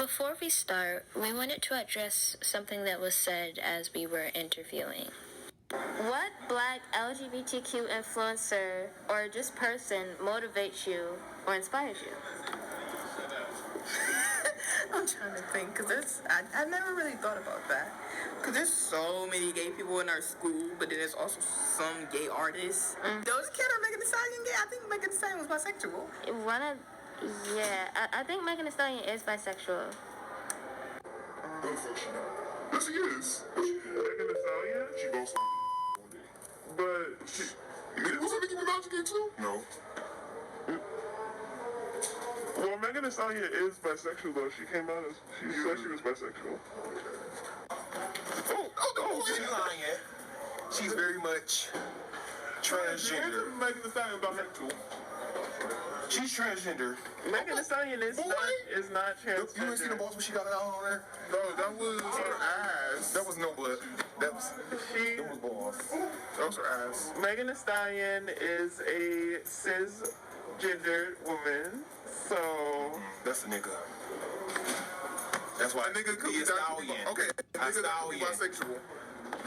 Before we start, we wanted to address something that was said as we were interviewing. What Black LGBTQ influencer or just person motivates you or inspires you? I'm trying to think, because I never really thought about that. Because there's so many gay people in our school, but then there's also some gay artists. Those kids are Megan Thee Stallion gay. I think Megan Thee Stallion was bisexual. I think Megan Thee Stallion is bisexual. Yes, she is. Megan Thee Stallion? She goes one day. But she... Was Nicki Minaj gay too? No. Well, Megan Thee Stallion is bisexual, though. She came out as... She said she was bisexual. She's lying. She's very much transgender. Megan Thee Stallion bisexual. She's transgender. Megan Thee Stallion is not transgender. You ain't seen the boss when she got it out on there? No, that was her ass. That was no butt. That was balls. That was her ass. Megan Thee Stallion is a cisgendered woman, so... That's a nigga. That's why A nigga could he be a stallion. Okay, a nigga that could be stallion. bisexual.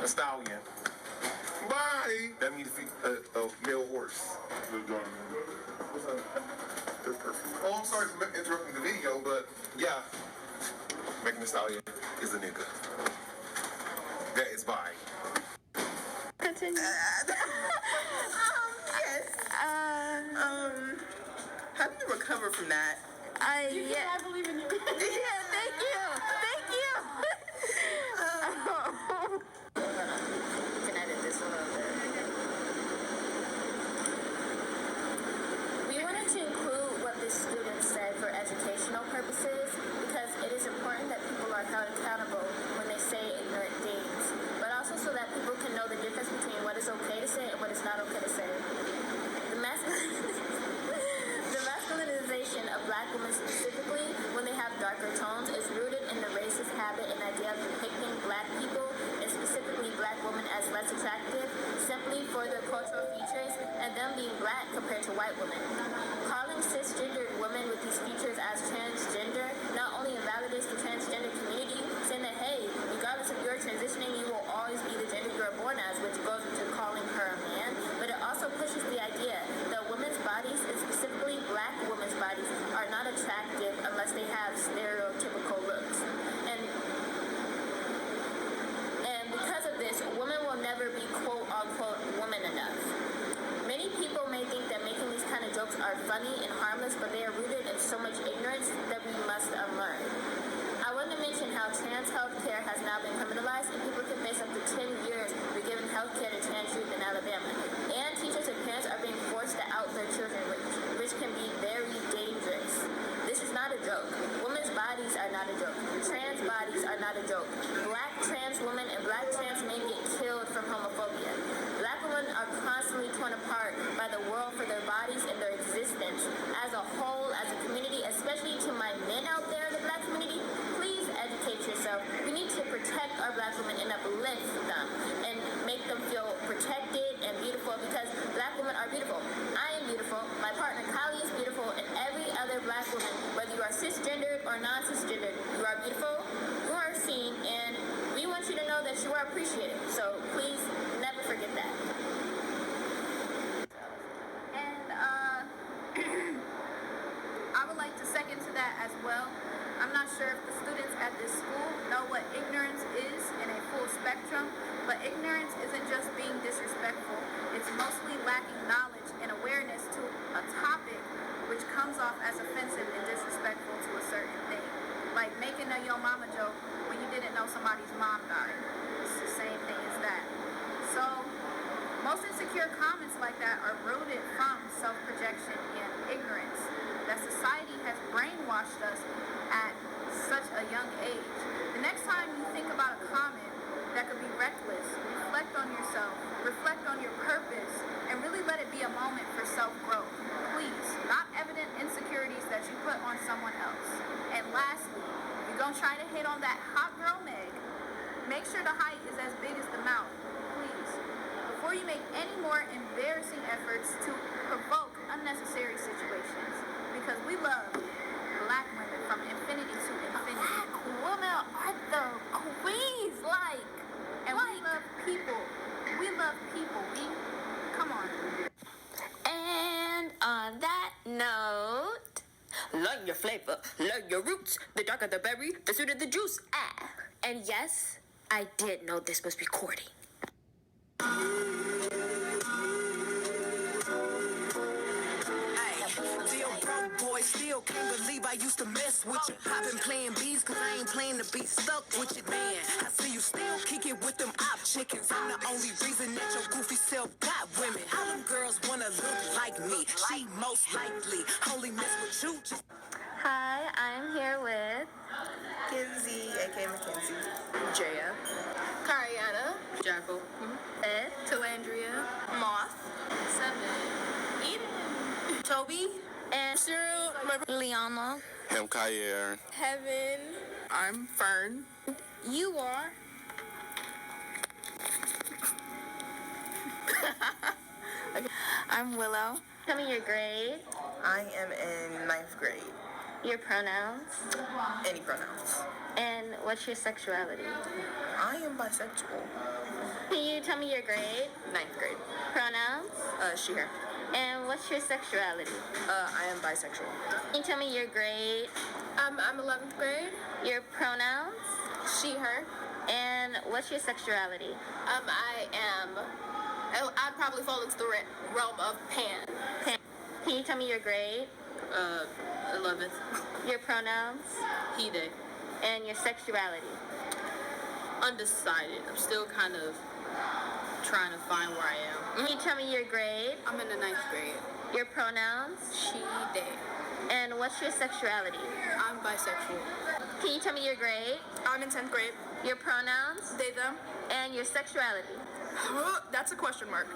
A stallion. Bye. That means a male horse. They're perfect. Oh, I'm sorry for interrupting the video, but yeah, Megan Thee Stallion is a nigga. That is bi. Continue. Yes. How do you recover from that? I believe in you. Yeah, thank you. You can edit this a little bit. We wanted to include what the students said for educational purposes because it is important that people are held accountable when they say ignorant things, but also so that people can know the difference between what is okay to say and what is not okay to say. The masculinization of Black women specifically when they have darker tones is rooted in the racist habit and idea of depicting Black people and specifically Black women as less attractive simply for their cultural features and them being Black compared to white women. Calling cisgendered women with these features as transgender not only invalidates the transgender community, saying that, hey, regardless of your transitioning, you will always be the gender you are born as, which goes into calling her a man, but it also pushes the idea that women's bodies, and specifically Black women's bodies, are not attractive unless they have stereotypical looks. And because of this, women will never be quote-unquote woman enough. Many people may think that making these kind of jokes are funny and harmless, but they are rooted in so much ignorance that we must unlearn. I want to mention how trans healthcare has now been criminalized and people can face up to 10 years for giving healthcare to trans youth in Alabama. And teachers and parents are being forced to out their children, which can be very dangerous. This is not a joke. Women's bodies are not a joke. Trans bodies are not a joke. Black trans women and Black trans men get killed from homophobia. Black women are constantly torn apart by the world for their bodies and their existence. As a whole, as a community, especially to my men out there in the Black community, please educate yourself. We need to protect our Black women and uplift them and make them feel protected and beautiful because Black women are beautiful. I am beautiful. My partner Kylie is beautiful, and every other Black woman, whether you are cisgendered or non-cisgendered, you are beautiful, you are seen, and we want you to know that you are appreciated. So please never forget that. And I would like to second to that as well. I'm not sure if the students at this school know what ignorance is in a full spectrum, but ignorance isn't just being disrespectful. It's mostly lacking knowledge and awareness to a topic which comes off as offensive and disrespectful to a certain thing. Like making a yo mama joke when you didn't know somebody's mom died. It's the same thing as that. So most insecure comments like that are rooted from self-projection and ignorance that society has brainwashed us at such a young age. The next time you think about a comment that could be reckless, reflect on yourself, reflect on your purpose, and really let it be a moment for self-growth. Please, not evident insecurities that you put on someone else. And lastly, if you're gonna try to hit on that hot girl Meg, make sure the height is as big as the mouth, please. Before you make any more embarrassing efforts to provoke unnecessary situations, because we love Black women from infinity to infinity. flavor. Learn your roots. The darker the berry, the sweeter the juice. Ah. And yes, I did know this was recording. Still broke, boy, still can't believe I used to mess with you. I've been playing beats cause I ain't playing to be stuck with you, man. I see you still kick it with them op chickens. I'm the only reason that your goofy self got women. All them girls wanna look like me. She most likely only mess with you just. Hi, I'm here with Kinsey, aka Mackenzie. Jaya. Kariana, Jackal. Ed, Talandria, Moth. Seven, Eden, Toby. and Cyril, Liana. Him Kayer. Heaven. I'm Fern. You are. I'm Willow. Tell me your grade, I am in 9th grade. your pronouns, Any pronouns. and what's your sexuality. I am bisexual. Can you tell me your grade, 9th grade. pronouns, She, her. and what's your sexuality? I am bisexual. Can you tell me your grade, I'm 11th grade. your pronouns, She, her. and what's your sexuality? I'd probably fall into the realm of pan. Can you tell me your grade, 11th. your pronouns, He, they. and your sexuality? Undecided. I'm still kind of trying to find where I am. Can you tell me your grade, I'm in the 9th grade. your pronouns, She, they. and what's your sexuality? I'm bisexual. Can you tell me your grade, I'm in 10th grade. your pronouns, They, them. and your sexuality? That's a question mark.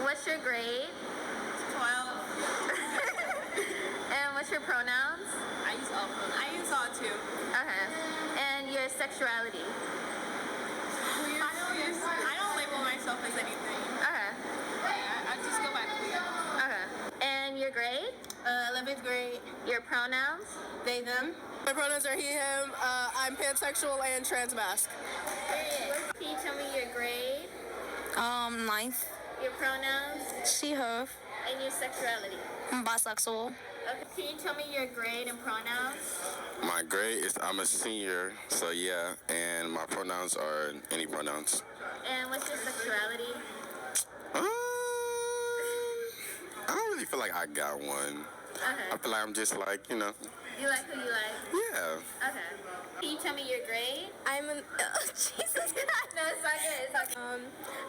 What's your grade, 12. and what's your pronouns? I use all pronouns. I use all too. And your sexuality? I don't label myself as anything. I just go by queer. And your grade, 11th grade. your pronouns, They, them. My pronouns are he, him. I'm pansexual and transmasc. Can you tell me your grade, 9th. your pronouns, She, her. and your sexuality? I'm bisexual. Okay. Can you tell me your grade and pronouns? My grade is I'm a senior, so yeah, and my pronouns are any pronouns. And what's your sexuality? I don't really feel like I got one. I feel like I'm just like, You like who you like? yeah. Okay. Can you tell me your grade? I'm in. Jesus Christ. No, it's not good. It's not good.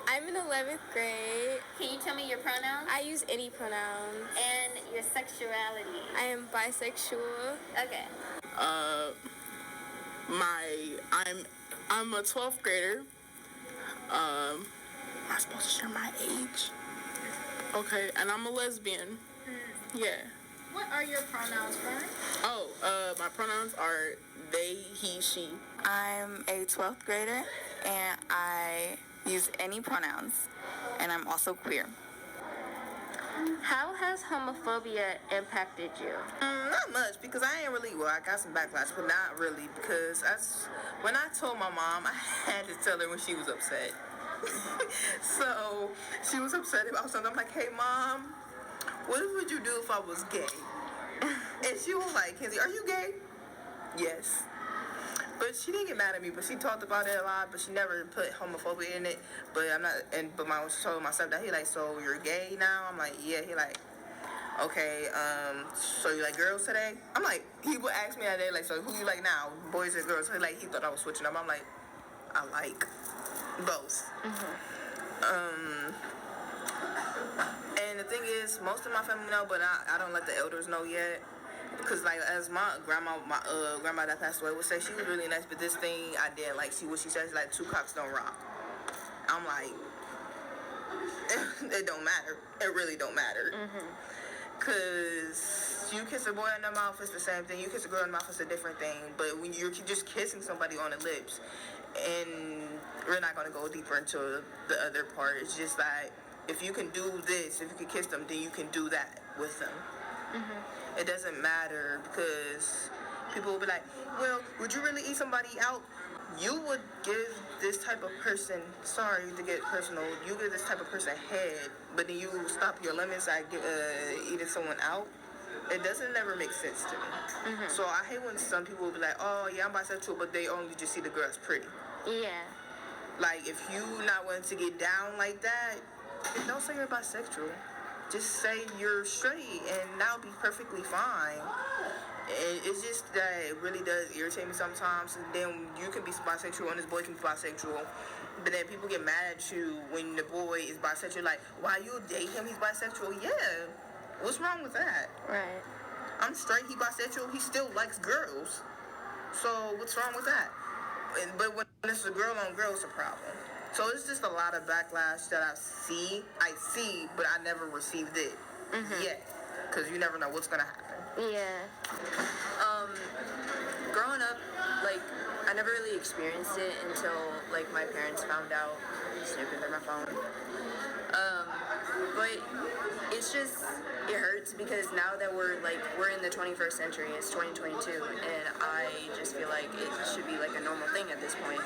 I'm in 11th grade. Can you tell me your pronouns? I use any pronouns. And your sexuality? I am bisexual. Okay. I'm a 12th grader. Am I supposed to share my age? Okay, and I'm a lesbian. Yeah. What are your pronouns, Fern? My pronouns are they, he, she. I'm a 12th grader and I use any pronouns. And I'm also queer. How has homophobia impacted you? Not much, because I ain't really, well, I got some backlash, but not really, because when I told my mom, I had to tell her when she was upset. So, she was upset about something. I'm like, hey, Mom, what would you do if I was gay? And she was like, Kenzie, are you gay? Yes. But she didn't get mad at me, but she talked about it a lot, but she never put homophobia in it. But I'm not, but my told my stepdad, he like, so you're gay now? I'm like, yeah. He like, okay, so you like girls today? I'm like, he would ask me that day, like, so who you like now, boys or girls? So he thought I was switching up. I'm like, I like both. And the thing is, most of my family know, but I don't let the elders know yet. Because, like, as my grandma that passed away would say, she was really nice, but this thing I didn't like. What she says, like, two cocks don't rock. I'm like, it don't matter. It really don't matter. Because you kiss a boy in the mouth, it's the same thing. You kiss a girl in the mouth, it's a different thing. But when you're just kissing somebody on the lips, and we're not going to go deeper into the other part, it's just like, if you can do this, if you can kiss them, then you can do that with them. It doesn't matter, because people will be like, well, would you really eat somebody out? You would give this type of person, sorry to get personal, you give this type of person head, but then you stop your limits at eating someone out. it doesn't never make sense to me. So I hate when some people will be like, oh yeah, I'm bisexual, but they only just see the girl as pretty. Yeah. Like, if you not willing to get down like that, don't say you're bisexual. Just say you're straight, and that'll be perfectly fine. And it's just that it really does irritate me sometimes. And then you can be bisexual, and this boy can be bisexual. But then people get mad at you when the boy is bisexual. Like, why you date him? He's bisexual. Yeah. What's wrong with that? Right. I'm straight. He bisexual. He still likes girls. So what's wrong with that? But when it's a girl on girl, it's a problem. So it's just a lot of backlash that I see, but I never received it yet. Because you never know what's going to happen. Yeah. Growing up, like, I never really experienced it until, like, my parents found out, snooping through my phone. But it's just, it hurts because now that we're in the 21st century, it's 2022, and I just feel like it should be like a normal thing at this point.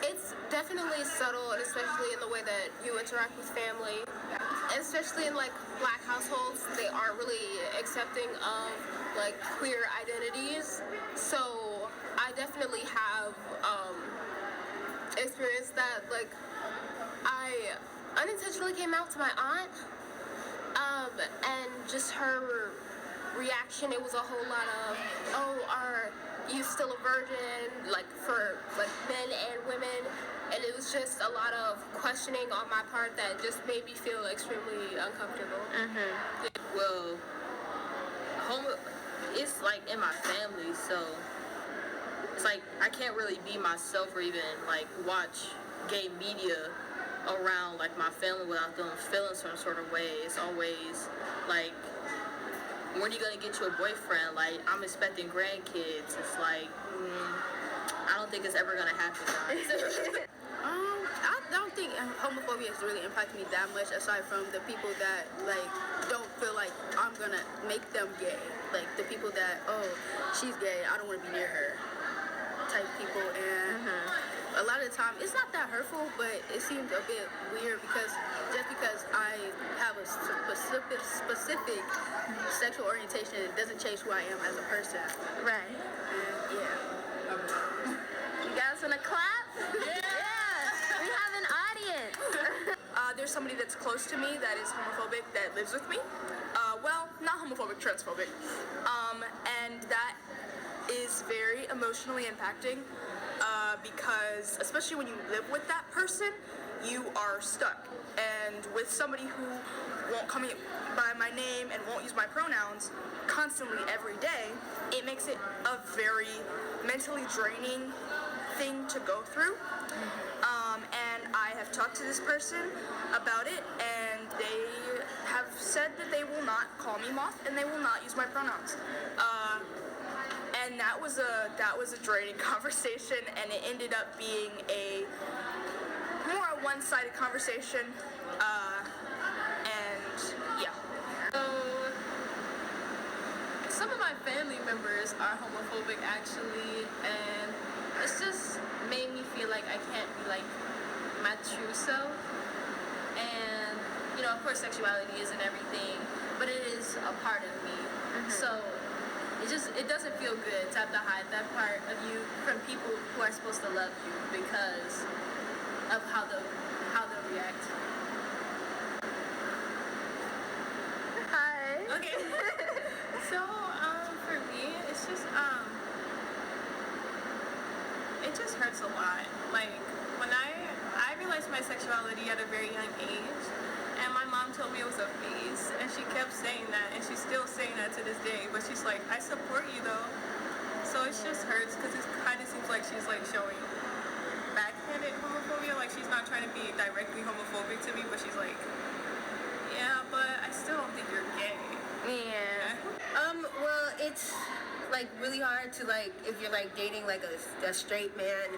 It's definitely subtle, and especially in the way that you interact with family, and especially in like Black households, they aren't really accepting of like queer identities. So I definitely have experienced that. Like, I unintentionally came out to my aunt, and just her reaction, it was a whole lot of, oh, are you still a virgin, like for like men and women, and it was just a lot of questioning on my part that just made me feel extremely uncomfortable. Well, it's like in my family, so it's like I can't really be myself or even like watch gay media around like my family without them feeling some sort of way. It's always like, when are you gonna get you a boyfriend? Like, I'm expecting grandkids. It's like, I don't think it's ever gonna happen, guys. I don't think homophobia has really impacted me that much, aside from the people that like don't feel like I'm gonna make them gay. Like the people that, oh, she's gay, I don't want to be near her type people. And a lot of the time it's not that hurtful, but it seems a bit weird because just because I have a specific sexual orientation, it doesn't change who I am as a person. Right. And yeah. You guys wanna clap? Yeah. We have an audience. There's somebody that's close to me that is homophobic that lives with me. Well, not homophobic, transphobic. And that is very emotionally impacting because especially when you live with that person, you are stuck. And with somebody who won't call me by my name and won't use my pronouns constantly every day, it makes it a very mentally draining thing to go through. And I have talked to this person about it, and they have said that they will not call me moth and they will not use my pronouns. And that was a draining conversation, and it ended up being a more a one-sided conversation. And yeah. So, some of my family members are homophobic actually, and it's just made me feel like I can't be like my true self. And, you know, of course sexuality isn't everything, but it is a part of me. So it doesn't feel good to have to hide that part of you from people who are supposed to love you because of how they'll react. Hi. Okay. So, for me, it's just, it just hurts a lot. Like, when I realized my sexuality at a very young age, and my mom told me it was a phase, and she kept saying that, and she's still saying that to this day, but she's like, I support you though. So it just hurts, because it kind of seems like she's like showing backhanded homophobia, like she's not trying to be directly homophobic to me, but she's like, yeah, but I still don't think you're gay. Yeah. Well, it's like really hard to like if you're like dating like a straight man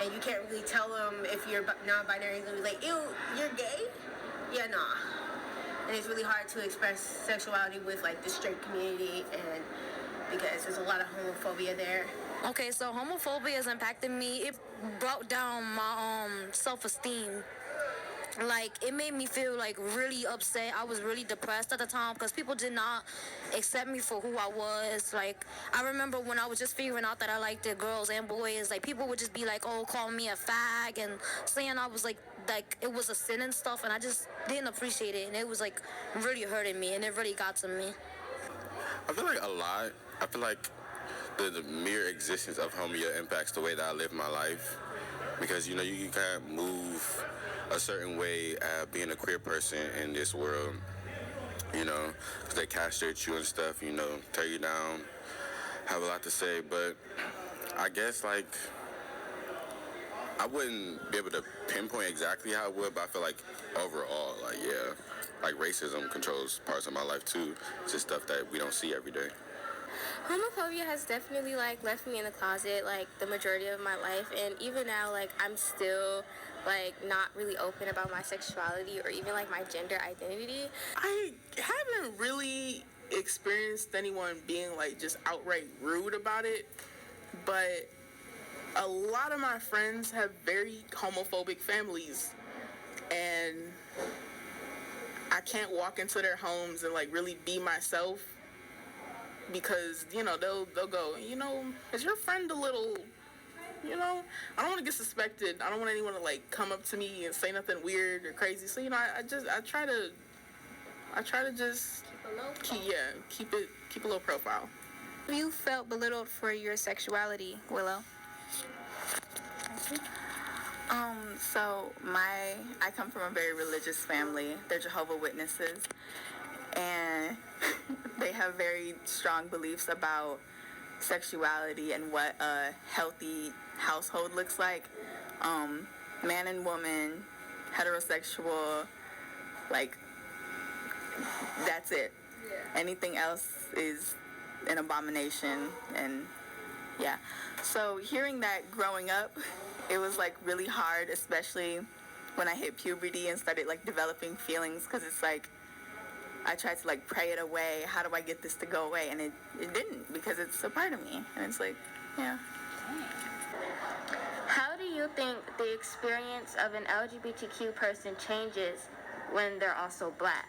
and you can't really tell him if you're non-binary, he's gonna be like, ew, you're gay? Yeah, nah. And it's really hard to express sexuality with like the straight community, and because there's a lot of homophobia there. Okay, so homophobia has impacted me. It brought down my self-esteem. like, it made me feel like really upset. I was really depressed at the time because people did not accept me for who I was. Like, I remember when I was just figuring out that I liked the girls and boys, like, people would just be like, oh, call me a fag, and saying I was like it was a sin and stuff, and I just didn't appreciate it, and it was like really hurting me, and it really got to me. I feel like a lot. I feel like the mere existence of homia impacts the way that I live my life, because you know you can't move a certain way being a queer person in this world, you know, because they castrate you and stuff, you know, tear you down, have a lot to say. But I guess, like, I wouldn't be able to pinpoint exactly how it would, but I feel like overall, like, yeah, like racism controls parts of my life too. It's just stuff that we don't see every day. Homophobia has definitely, like, left me in the closet, like, the majority of my life, and even now, like, I'm still, like, not really open about my sexuality or even, like, my gender identity. I haven't really experienced anyone being, like, just outright rude about it, but a lot of my friends have very homophobic families, and I can't walk into their homes and, like, really be myself, because, you know, they'll go, you know, is your friend a little, you know, I don't want to get suspected. I don't want anyone to, like, come up to me and say nothing weird or crazy. So, you know, I try to just keep a low profile. Have you felt belittled for your sexuality, Willow? So I come from a very religious family. They're Jehovah's Witnesses, and they have very strong beliefs about sexuality and what a healthy household looks like. Man and woman, heterosexual, like, that's it. Yeah. Anything else is an abomination, and yeah. So hearing that growing up, it was, like, really hard, especially when I hit puberty and started, like, developing feelings, because it's like I tried to, like, pray it away. How do I get this to go away? And it didn't, because it's a part of me. And it's like, yeah. How do you think the experience of an LGBTQ person changes when they're also black?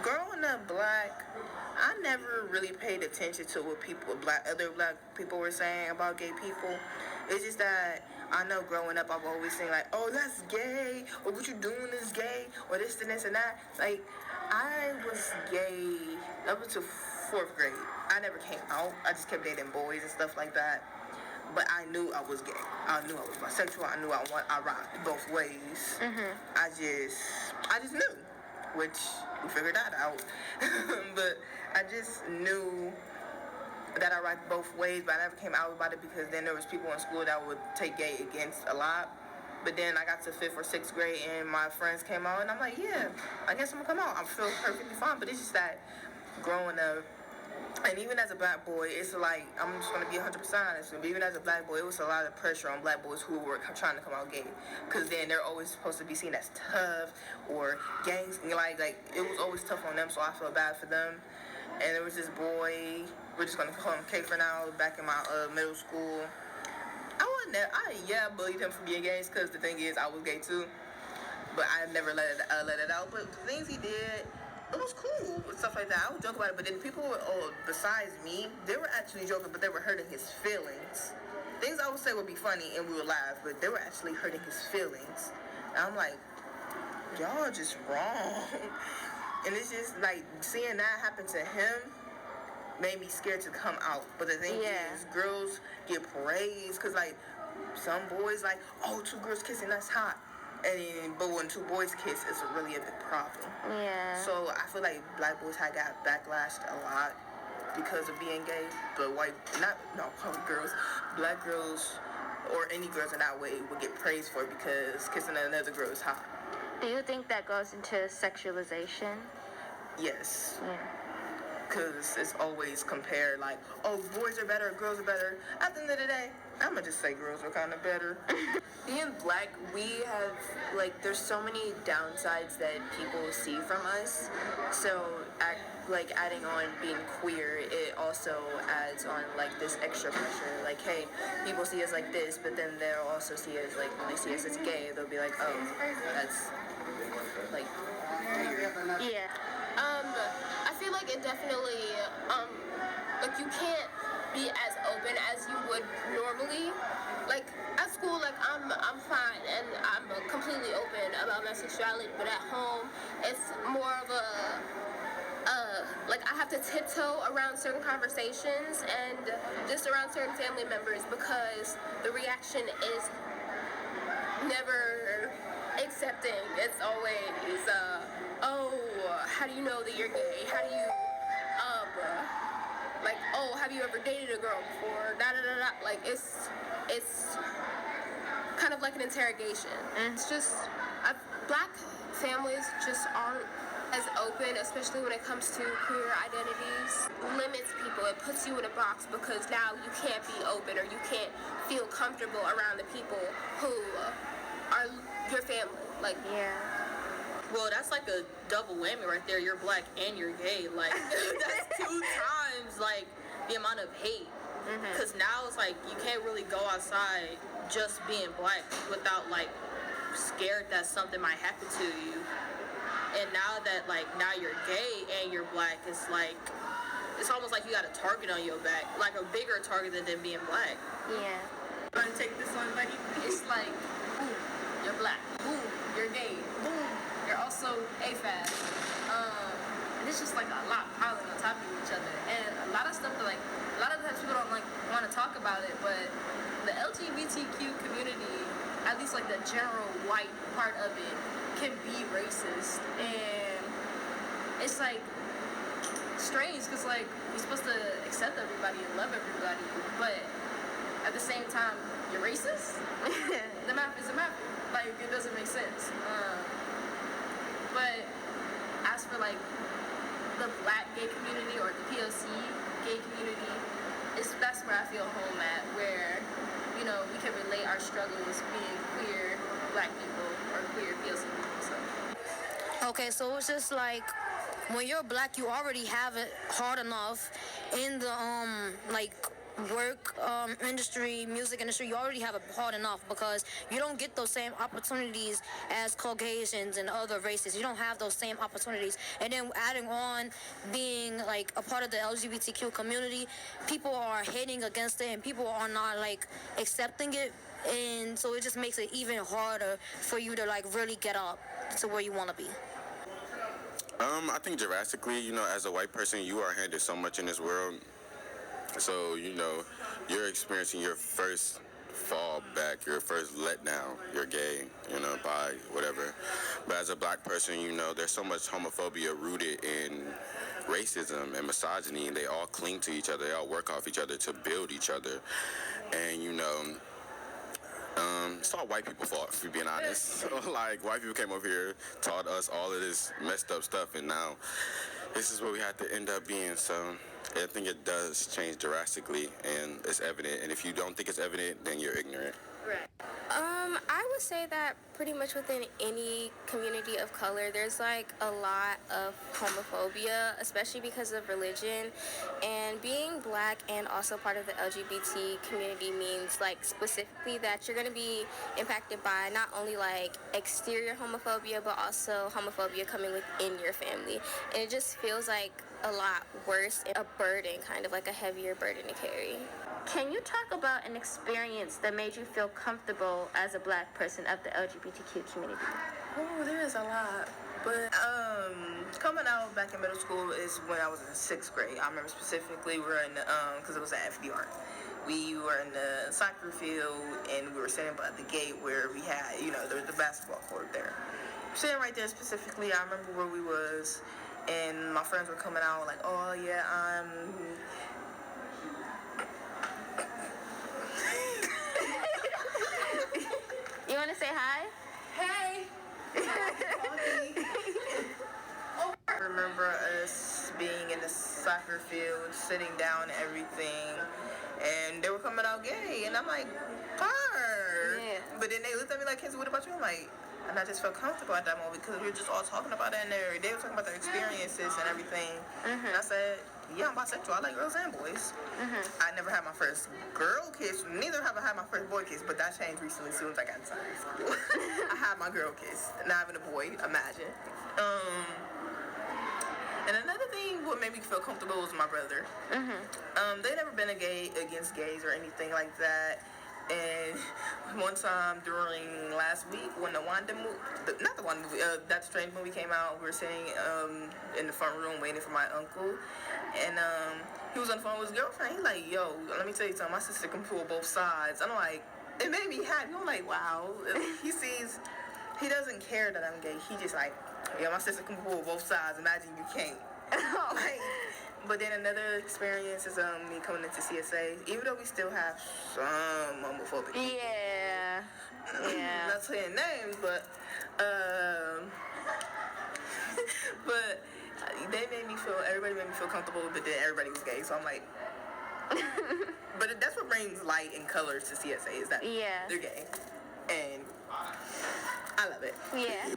Growing up black, I never really paid attention to what other black people were saying about gay people. It's just that I know growing up I've always seen, like, oh, that's gay, or what you doing is gay, or this and this and that. Like, I was gay up until 4th grade. I never came out. I just kept dating boys and stuff like that. But I knew I was gay. I knew I was bisexual. I knew I rocked both ways. Mm-hmm. I just knew, which we figured that out. But I just knew that I rocked both ways, but I never came out about it, because then there was people in school that would take gay against a lot. But then I got to 5th or 6th grade and my friends came out, and I'm like, yeah, I guess I'm gonna come out. I feel perfectly fine. But it's just that growing up, and even as a black boy, it's like, I'm just gonna be 100% honest. Even as a black boy, it was a lot of pressure on black boys who were trying to come out gay, because then they're always supposed to be seen as tough or gangs. Like it was always tough on them. So I feel bad for them. And there was this boy, we're just gonna call him K for now, back in my middle school. I bullied him for being gay, because the thing is, I was gay too, but I never let it out. But the things he did, it was cool and stuff like that. I would joke about it, but then people besides me, they were actually joking, but they were hurting his feelings. Things I would say would be funny and we would laugh, but they were actually hurting his feelings. And I'm like, y'all are just wrong. And it's just like, seeing that happen to him made me scared to come out. But the thing is, girls get praised, because, like, some boys like, oh, 2 girls kissing, that's hot. But when 2 boys kiss, it's really a big problem. Yeah. So I feel like black boys had got backlashed a lot because of being gay. But black girls or any girls in that way would get praised for it, because kissing another girl is hot. Do you think that goes into sexualization? Yes. Yeah. because it's always compared like, oh, boys are better, girls are better. At the end of the day, I'm gonna just say girls are kind of better. Being black, we have, like, there's so many downsides that people see from us. So, adding on being queer, it also adds on, like, this extra pressure. Like, hey, people see us like this, but then they'll also see us, like, when they see us as gay, they'll be like, oh, that's, like, weird. Yeah. I feel like it definitely, like you can't be as open as you would normally. Like at school, like I'm fine and I'm completely open about my sexuality, but at home, it's more of a, like I have to tiptoe around certain conversations and just around certain family members because the reaction is never accepting. It's always, oh, how do you know that you're gay? How do you, like, oh, have you ever dated a girl before? Da da da da. Like, it's kind of like an interrogation. It's just, black families just aren't as open, especially when it comes to queer identities. Limits people. It puts you in a box because now you can't be open or you can't feel comfortable around the people who are your family. Like, yeah. Well, that's like a double whammy right there. You're black and you're gay. Like, that's 2 times, like, the amount of hate. Because now it's like you can't really go outside just being black without, like, scared that something might happen to you. And now that, like, now you're gay and you're black, it's like, it's almost like you got a target on your back. Like, a bigger target than being black. Yeah. Wanna take this one, buddy? It's like, boom, you're black. Boom, you're gay. Boom, you're also AFAB. And it's just like a lot piling on top of each other. And a lot of stuff that, like, a lot of times people don't, like, want to talk about it, but the LGBTQ community, at least, like, the general white part of it, can be racist. And it's, like, strange, because, like, you're supposed to accept everybody and love everybody, but at the same time, you're racist? The math is a math. Like, it doesn't make sense. But as for, like, the black gay community or the POC gay community, that's where I feel home at, where, you know, we can relate our struggles being queer black people or queer POC people. So. Okay, so it's just like when you're black, you already have it hard enough in the like work industry, music industry. You already have it hard enough because you don't get those same opportunities as Caucasians and other races. You don't have those same opportunities. And then adding on being like a part of the LGBTQ community, people are hating against it and people are not like accepting it. And so it just makes it even harder for you to like really get up to where you want to be. I think drastically, you know, as a white person, you are handed so much in this world. So, you know, you're experiencing your first fall back, your first letdown. You're gay, you know, bi, whatever. But as a black person, you know, there's so much homophobia rooted in racism and misogyny, and they all cling to each other. They all work off each other to build each other. And, you know, it's all white people's fault, if you're being honest. So, like, white people came over here, taught us all of this messed up stuff, and now this is what we have to end up being. So I think it does change drastically, and it's evident. And if you don't think it's evident, then you're ignorant. Right. I would say that pretty much within any community of color, there's like a lot of homophobia, especially because of religion. And being black and also part of the LGBT community means like specifically that you're going to be impacted by not only like exterior homophobia, but also homophobia coming within your family. And it just feels like a lot worse, a burden, kind of like a heavier burden to carry. Can you talk about an experience that made you feel comfortable as a black person of the LGBTQ community? Oh, there is a lot. But coming out back in middle school is when I was in 6th grade. I remember specifically we were in, because it was at FDR. We were in the soccer field and we were sitting by the gate where we had, you know, the basketball court there. Sitting right there specifically, I remember where we was, and my friends were coming out like, oh yeah, You want to say hi? Hey! I remember us being in the soccer field, sitting down and everything, and they were coming out gay, and I'm like, "Her." Yeah. But then they looked at me like, "Kenzie, what about you?" I'm like, and I just felt comfortable at that moment because we were just all talking about that, and they were talking about their experiences and everything. And I said, "Yeah, I'm bisexual. I like girls and boys." I never had my first girl kiss. Neither have I had my first boy kiss, but that changed recently as soon as I got inside high school. I had my girl kiss. Now having a boy, imagine. And another thing what made me feel comfortable was my brother. They never been against gays or anything like that. And one time during last week when that Strange movie came out, we were sitting in the front room waiting for my uncle, and he was on the phone with his girlfriend. He's like, "Yo, let me tell you something. My sister can pull both sides." I'm like, it made me happy. I'm like, wow. He doesn't care that I'm gay. He just like, yeah, my sister can pull both sides. Imagine you can't. Like, but then another experience is me coming into CSA. Even though we still have some homophobic people. Yeah. Not saying names, but everybody made me feel comfortable, but then everybody was gay, so I'm like, but that's what brings light and colors to CSA is that they're gay, and I love it. Yeah.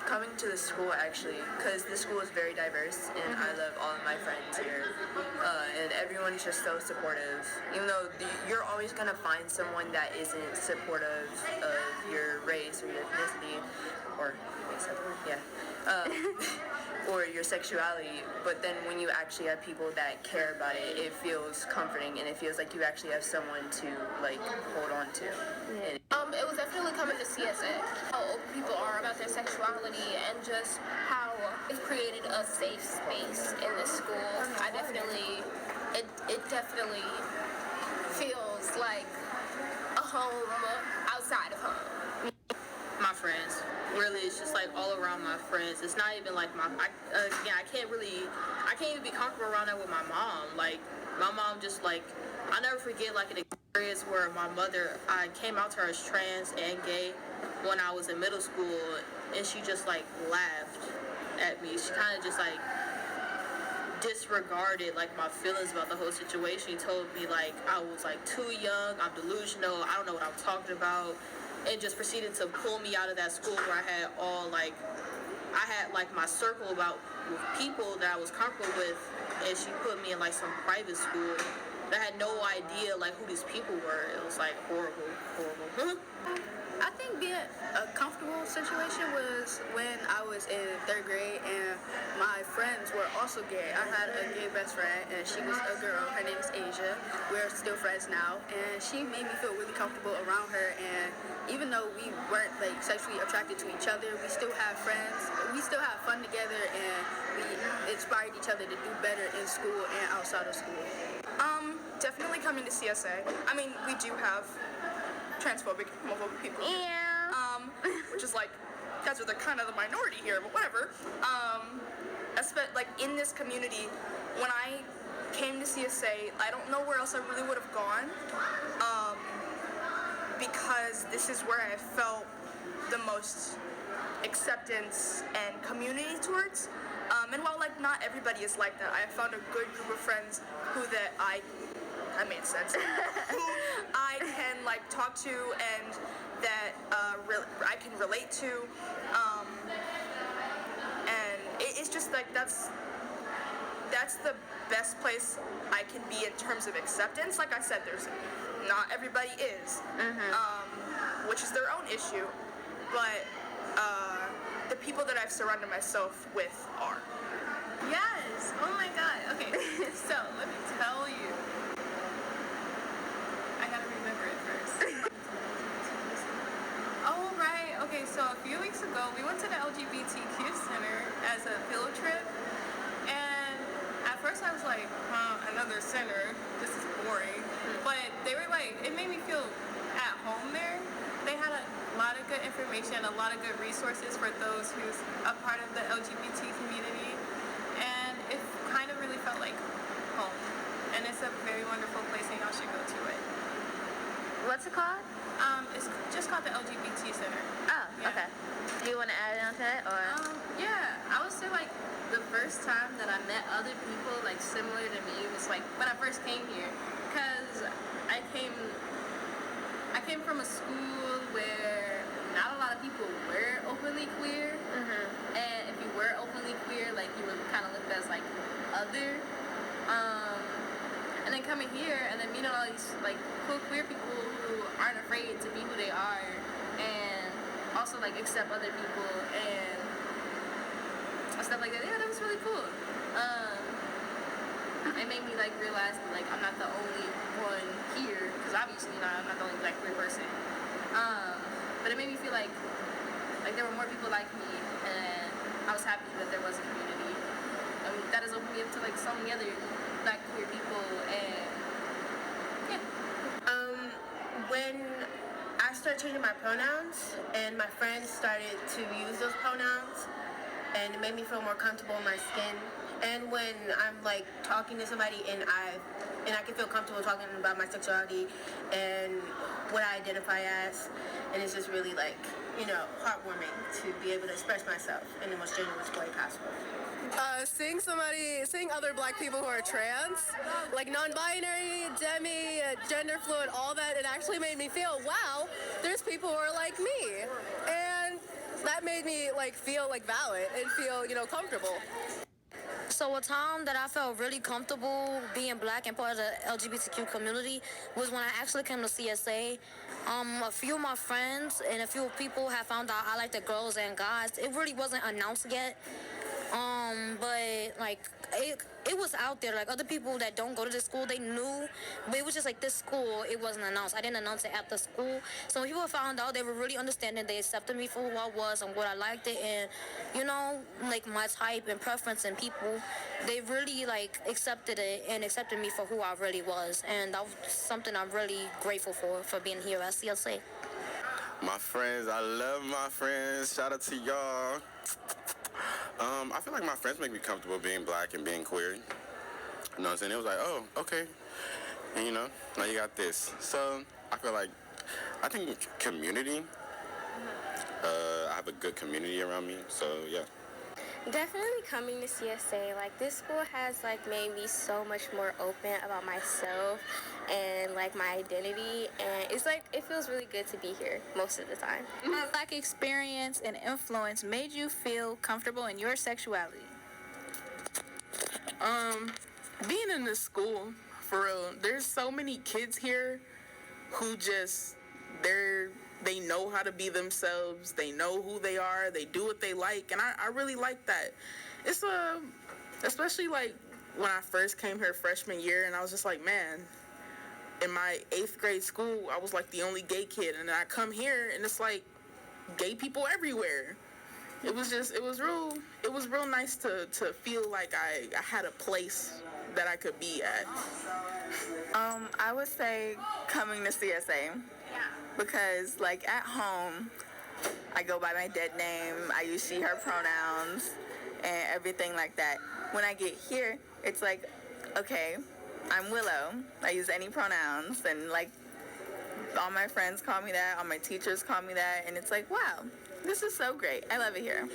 Coming to the school actually, because the school is very diverse, and I love all of my friends here, and everyone's just so supportive. Even though you're always gonna find someone that isn't supportive of your race or your ethnicity, or or your sexuality, but then when you actually have people that care about it, it feels comforting, and it feels like you actually have someone to like hold on to. And It was definitely coming to CSA. How open people are about their sexuality and just how it's created a safe space in the school. It definitely feels like a home outside of home. My friends. Really, it's just like all around my friends. It's not even like I can't even be comfortable around that with my mom. Like, my mom just like, I'll never forget like an experience where I came out to her as trans and gay when I was in middle school, and she just like laughed at me. She kind of just like disregarded like my feelings about the whole situation. She told me like I was like too young, I'm delusional, I don't know what I'm talking about, and just proceeded to pull me out of that school where I had my circle with people that I was comfortable with, and she put me in like some private school that I had no idea like who these people were. It was like horrible. I think being a comfortable situation was when I was in 3rd grade and my friends were also gay. I had a gay best friend and she was a girl. Her name is Asia. We're still friends now, and she made me feel really comfortable around her. And even though we weren't like sexually attracted to each other, we still have friends. We still have fun together, and we inspired each other to do better in school and outside of school. Definitely coming to CSA. I mean, we do have transphobic, homophobic people. Yeah. Which is like, guys are the kind of the minority here, but whatever. Like in this community, when I came to CSA, I don't know where else I really would have gone, because this is where I felt the most acceptance and community towards. And while like not everybody is like that, I found a good group of friends that made sense, who I can like talk to and that I can relate to, and it's just like that's the best place I can be in terms of acceptance. Like I said, not everybody is, which is their own issue, but the people that I've surrounded myself with are. Yes. Oh my God. Okay. So let me tell you. I gotta remember it first. Oh right. Okay. So a few weeks ago, we went to the LGBTQ Center as a field trip, and at first I was like, another center. This is boring. But they were like, it made me feel at home there. They had a lot of good information, a lot of good resources for those who's a part of the LGBT community, and it kind of really felt like home. And it's a very wonderful place, and y'all should go to it. What's it called? It's just called the LGBT Center. Oh, Yeah. okay. Do you want to add on to it, or? Yeah, I would say like the first first time that I met other people like similar to me was like when I first came here, because I came from a school where not a lot of people were openly queer, and if you were openly queer, like you were kind of looked as like other. And then coming here and then meeting all these like cool queer people who aren't afraid to be who they are, and also like accept other people and stuff like that. Yeah, that was really cool. It made me like realize that like I'm not the only one here, because obviously I'm not the only black queer person. But it made me feel like there were more people like me, and I was happy that there was a community. And that has opened me up to like so many other black queer people, and yeah. When I started changing my pronouns and my friends started to use those pronouns, and it made me feel more comfortable in my skin. And when I'm like talking to somebody and I can feel comfortable talking about my sexuality and what I identify as, and it's just really like, you know, heartwarming to be able to express myself in the most genuine way possible. Seeing other black people who are trans, like non-binary, demi, gender fluid, all that, it actually made me feel, wow, there's people who are like me. And that made me like feel like valid and feel, you know, comfortable. So a time that I felt really comfortable being black and part of the LGBTQ community was when I actually came to CSA. A few of my friends and a few people have found out I like the girls and guys. It really wasn't announced yet. But like it was out there. Like other people that don't go to this school, they knew, but it was just like this school, it wasn't announced. I didn't announce it at the school. So when people found out, they were really understanding. They accepted me for who I was and what I liked it, and you know, like my type and preference and people, they really like accepted it and accepted me for who I really was, and that was something I'm really grateful for being here at CSA. My friends, I love my friends. Shout out to y'all. I feel like my friends make me comfortable being black and being queer. You know what I'm saying? It was like, oh, okay. And, you know, now you got this. So I feel like, I think community, I have a good community around me. So, yeah. Definitely coming to CSA, like this school has like made me so much more open about myself and like my identity, and it's like it feels really good to be here most of the time. How black experience and influence made you feel comfortable in your sexuality? Being in this school, for real, there's so many kids here who just, they know how to be themselves, they know who they are, they do what they like, and I really like that. It's especially like when I first came here freshman year, and I was just like, man, in my 8th grade school, I was like the only gay kid, and then I come here and it's like gay people everywhere. It was real nice to feel like I had a place that I could be at. I would say coming to CSA. Because, like, at home, I go by my dead name, I use she, her pronouns, and everything like that. When I get here, it's like, okay, I'm Willow. I use any pronouns, and, like, all my friends call me that, all my teachers call me that, and it's like, wow, this is so great. I love it here.